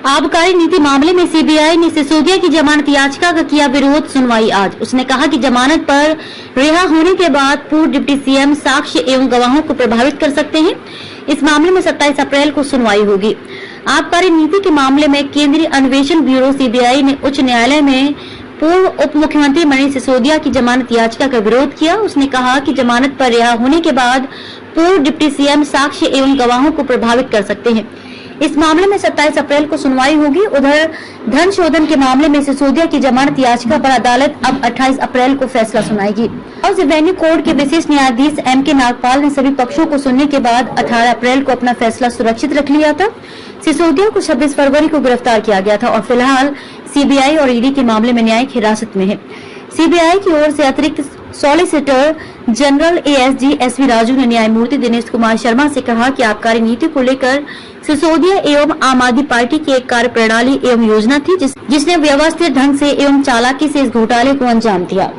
आबकारी नीति मामले में सीबीआई ने सिसोदिया की जमानत याचिका का किया विरोध। सुनवाई आज। उसने कहा कि जमानत पर रिहा होने के बाद पूर्व डिप्टी सीएम साक्ष्य एवं गवाहों को प्रभावित कर सकते हैं। इस मामले में 27 अप्रैल को सुनवाई होगी। आबकारी नीति के मामले में केंद्रीय अन्वेषण ब्यूरो सीबीआई ने उच्च न्यायालय में पूर्व उप मुख्यमंत्री मनीष सिसोदिया की जमानत याचिका का विरोध किया। उसने कहा कि जमानत पर रिहा होने के बाद पूर्व डिप्टी सीएम साक्ष्य एवं गवाहों को प्रभावित कर सकते हैं। इस मामले में 27 अप्रैल को सुनवाई होगी। उधर धन शोधन के मामले में सिसोदिया की जमानत याचिका पर अदालत अब 28 अप्रैल को फैसला सुनाएगी। हाउस रेवेन्यू कोर्ट के विशेष न्यायाधीश एम.के. नागपाल ने सभी पक्षों को सुनने के बाद 18 अप्रैल को अपना फैसला सुरक्षित रख लिया था। सिसोदिया को 26 फरवरी को गिरफ्तार किया गया था और फिलहाल सीबीआई और ईडी के मामले में न्यायिक हिरासत में है। सीबीआई की ओर से अतिरिक्त solicitor general ASG SV Raju ने न्यायमूर्ति दिनेश कुमार शर्मा से कहा कि आबकारी नीति को लेकर सिसोदिया एवं आम आदमी पार्टी की एक कार्यप्रणाली एवं योजना थी जिसने व्यवस्थित ढंग से एवं चालाकी से इस घोटाले को अंजाम दिया।